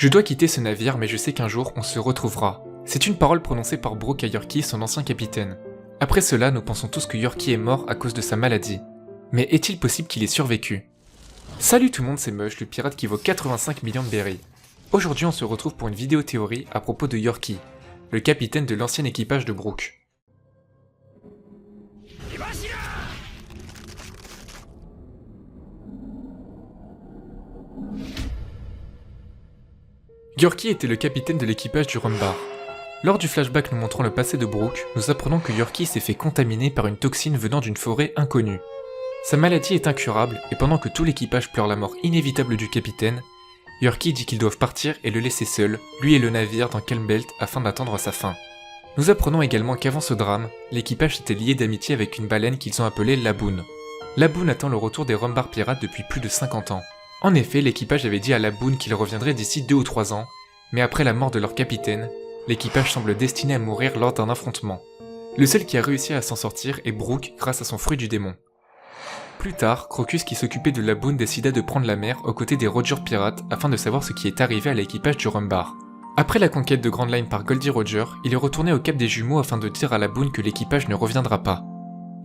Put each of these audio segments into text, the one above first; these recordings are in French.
Je dois quitter ce navire, mais je sais qu'un jour on se retrouvera. C'est une parole prononcée par Brooke à Yorkie, son ancien capitaine. Après cela, nous pensons tous que Yorkie est mort à cause de sa maladie. Mais est-il possible qu'il ait survécu? Salut tout le monde, c'est Mush, le pirate qui vaut 85 millions de berries. Aujourd'hui on se retrouve pour une vidéo théorie à propos de Yorkie, le capitaine de l'ancien équipage de Brooke. Yorkie était le capitaine de l'équipage du Rumbar. Lors du flashback nous montrant le passé de Brooke, nous apprenons que Yorkie s'est fait contaminer par une toxine venant d'une forêt inconnue. Sa maladie est incurable et pendant que tout l'équipage pleure la mort inévitable du capitaine, Yorkie dit qu'ils doivent partir et le laisser seul, lui et le navire dans Calm Belt afin d'attendre sa fin. Nous apprenons également qu'avant ce drame, l'équipage s'était lié d'amitié avec une baleine qu'ils ont appelée Laboon. Laboon attend le retour des Rumbar pirates depuis plus de 50 ans. En effet, l'équipage avait dit à Laboon qu'il reviendrait d'ici 2 ou 3 ans, mais après la mort de leur capitaine, l'équipage semble destiné à mourir lors d'un affrontement. Le seul qui a réussi à s'en sortir est Brooke grâce à son fruit du démon. Plus tard, Crocus qui s'occupait de Laboon décida de prendre la mer aux côtés des Roger pirates afin de savoir ce qui est arrivé à l'équipage du Rumbar. Après la conquête de Grand Line par Goldie Roger, il est retourné au Cap des Jumeaux afin de dire à Laboon que l'équipage ne reviendra pas.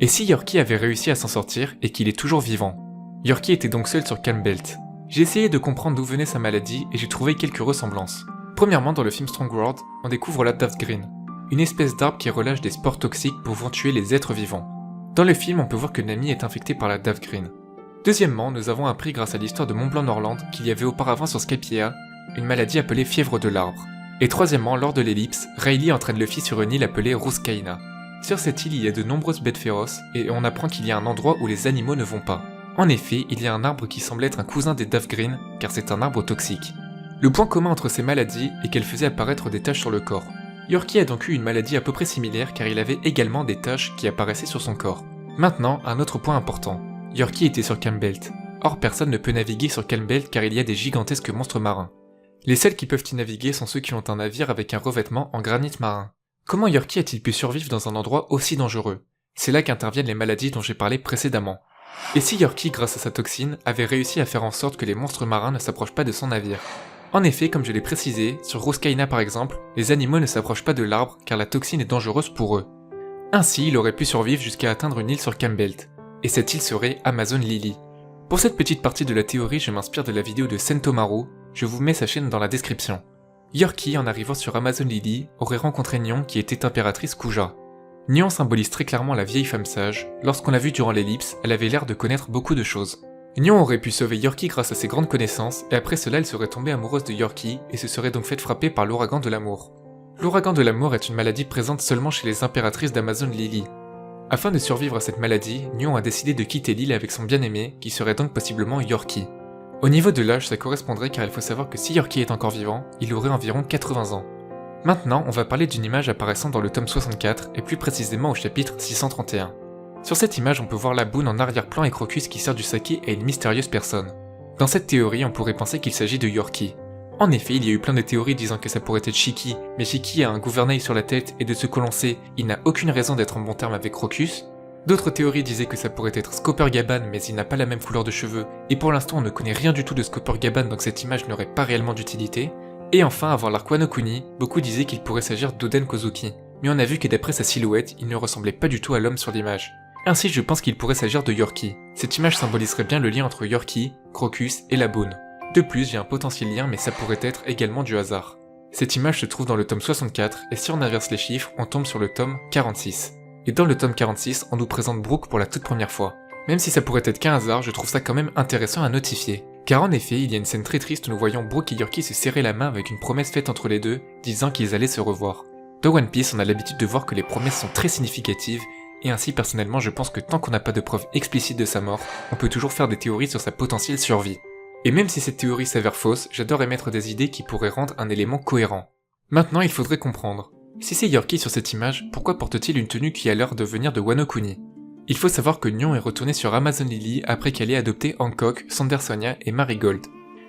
Et si Yorkie avait réussi à s'en sortir et qu'il est toujours vivant? Yorkie était donc seul sur Calm Belt. J'ai essayé de comprendre d'où venait sa maladie et j'ai trouvé quelques ressemblances. Premièrement, dans le film Strong World, on découvre la Daft Green, une espèce d'arbre qui relâche des spores toxiques pouvant tuer les êtres vivants. Dans le film, on peut voir que Nami est infectée par la Daft Green. Deuxièmement, nous avons appris grâce à l'histoire de Mont Blanc Norland qu'il y avait auparavant sur Skypiea une maladie appelée fièvre de l'arbre. Et troisièmement, lors de l'ellipse, Rayleigh entraîne Luffy sur une île appelée Ruskaina. Sur cette île, il y a de nombreuses bêtes féroces et on apprend qu'il y a un endroit où les animaux ne vont pas. En effet, il y a un arbre qui semble être un cousin des Daft Green, car c'est un arbre toxique. Le point commun entre ces maladies est qu'elles faisaient apparaître des taches sur le corps. Yorkie a donc eu une maladie à peu près similaire car il avait également des taches qui apparaissaient sur son corps. Maintenant, un autre point important. Yorkie était sur Calm Belt. Or, personne ne peut naviguer sur Calm Belt car il y a des gigantesques monstres marins. Les seuls qui peuvent y naviguer sont ceux qui ont un navire avec un revêtement en granit marin. Comment Yorkie a-t-il pu survivre dans un endroit aussi dangereux? C'est là qu'interviennent les maladies dont j'ai parlé précédemment. Et si Yorkie, grâce à sa toxine, avait réussi à faire en sorte que les monstres marins ne s'approchent pas de son navire? En effet, comme je l'ai précisé, sur Ruskaina par exemple, les animaux ne s'approchent pas de l'arbre car la toxine est dangereuse pour eux. Ainsi, il aurait pu survivre jusqu'à atteindre une île sur Calm Belt. Et cette île serait Amazon Lily. Pour cette petite partie de la théorie, je m'inspire de la vidéo de Sentomaru, je vous mets sa chaîne dans la description. Yorkie, en arrivant sur Amazon Lily, aurait rencontré Nyon qui était impératrice Kuja. Nyon symbolise très clairement la vieille femme sage, lorsqu'on l'a vue durant l'ellipse, elle avait l'air de connaître beaucoup de choses. Nyon aurait pu sauver Yorkie grâce à ses grandes connaissances, et après cela elle serait tombée amoureuse de Yorkie, et se serait donc faite frapper par l'ouragan de l'amour. L'ouragan de l'amour est une maladie présente seulement chez les impératrices d'Amazon Lily. Afin de survivre à cette maladie, Nyon a décidé de quitter l'île avec son bien-aimé, qui serait donc possiblement Yorkie. Au niveau de l'âge, ça correspondrait car il faut savoir que si Yorkie est encore vivant, il aurait environ 80 ans. Maintenant, on va parler d'une image apparaissant dans le tome 64, et plus précisément au chapitre 631. Sur cette image, on peut voir Laboon en arrière-plan et Crocus qui sert du saké à une mystérieuse personne. Dans cette théorie, on pourrait penser qu'il s'agit de Yorkie. En effet, il y a eu plein de théories disant que ça pourrait être Shiki, mais Shiki a un gouvernail sur la tête et de ce que l'on sait, il n'a aucune raison d'être en bon terme avec Crocus. D'autres théories disaient que ça pourrait être Scopper-Gaban, mais il n'a pas la même couleur de cheveux, et pour l'instant on ne connaît rien du tout de Scopper-Gaban donc cette image n'aurait pas réellement d'utilité. Et enfin, avant l'arc Wano Kuni, beaucoup disaient qu'il pourrait s'agir d'Oden Kozuki, mais on a vu que d'après sa silhouette, il ne ressemblait pas du tout à l'homme sur l'image. Ainsi je pense qu'il pourrait s'agir de Yorkie. Cette image symboliserait bien le lien entre Yorkie, Crocus et Laboon. De plus, j'ai un potentiel lien mais ça pourrait être également du hasard. Cette image se trouve dans le tome 64, et si on inverse les chiffres, on tombe sur le tome 46. Et dans le tome 46, on nous présente Brooke pour la toute première fois. Même si ça pourrait être qu'un hasard, je trouve ça quand même intéressant à notifier. Car en effet, il y a une scène très triste où nous voyons Brooke et Yorkie se serrer la main avec une promesse faite entre les deux, disant qu'ils allaient se revoir. Dans One Piece, on a l'habitude de voir que les promesses sont très significatives, et ainsi personnellement je pense que tant qu'on n'a pas de preuves explicites de sa mort, on peut toujours faire des théories sur sa potentielle survie. Et même si cette théorie s'avère fausse, j'adore émettre des idées qui pourraient rendre un élément cohérent. Maintenant, il faudrait comprendre. Si c'est Yorkie sur cette image, pourquoi porte-t-il une tenue qui a l'air de venir de Wano Kuni? Il faut savoir que Nyon est retourné sur Amazon Lily après qu'elle ait adopté Hancock, Sandersonia et Marigold.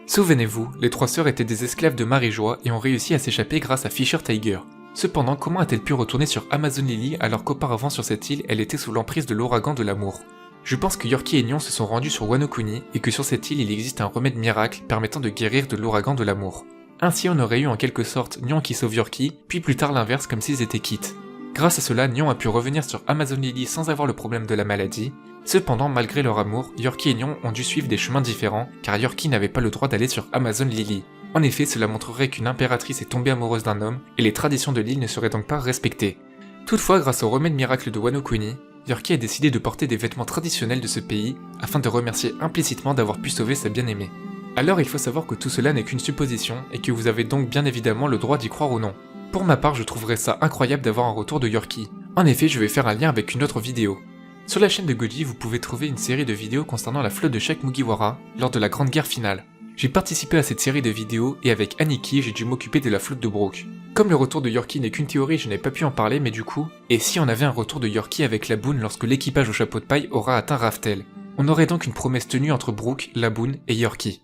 Souvenez-vous, les trois sœurs étaient des esclaves de Marie-Joie et ont réussi à s'échapper grâce à Fisher Tiger. Cependant, comment a-t-elle pu retourner sur Amazon Lily alors qu'auparavant sur cette île, elle était sous l'emprise de l'ouragan de l'amour? Je pense que Yorkie et Nyon se sont rendus sur Wano Kuni et que sur cette île il existe un remède miracle permettant de guérir de l'ouragan de l'amour. Ainsi on aurait eu en quelque sorte Nyan qui sauve Yorkie, puis plus tard l'inverse comme s'ils étaient quittes. Grâce à cela, Nyan a pu revenir sur Amazon Lily sans avoir le problème de la maladie. Cependant, malgré leur amour, Yorkie et Nyan ont dû suivre des chemins différents, car Yorkie n'avait pas le droit d'aller sur Amazon Lily. En effet, cela montrerait qu'une impératrice est tombée amoureuse d'un homme, et les traditions de l'île ne seraient donc pas respectées. Toutefois, grâce au remède miracle de Wano Kuni, Yorkie a décidé de porter des vêtements traditionnels de ce pays, afin de remercier implicitement d'avoir pu sauver sa bien-aimée. Alors il faut savoir que tout cela n'est qu'une supposition, et que vous avez donc bien évidemment le droit d'y croire ou non. Pour ma part, je trouverais ça incroyable d'avoir un retour de Yorkie. En effet, je vais faire un lien avec une autre vidéo. Sur la chaîne de Goji, vous pouvez trouver une série de vidéos concernant la flotte de Shaq Mugiwara lors de la Grande Guerre finale. J'ai participé à cette série de vidéos et avec Aniki, j'ai dû m'occuper de la flotte de Brook. Comme le retour de Yorkie n'est qu'une théorie, je n'ai pas pu en parler, mais du coup, et si on avait un retour de Yorkie avec Laboon lorsque l'équipage au chapeau de paille aura atteint Raftel? On aurait donc une promesse tenue entre Brook, Laboon et Yorkie.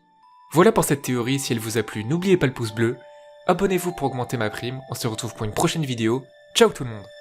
Voilà pour cette théorie, si elle vous a plu, n'oubliez pas le pouce bleu, abonnez-vous pour augmenter ma prime, on se retrouve pour une prochaine vidéo, ciao tout le monde!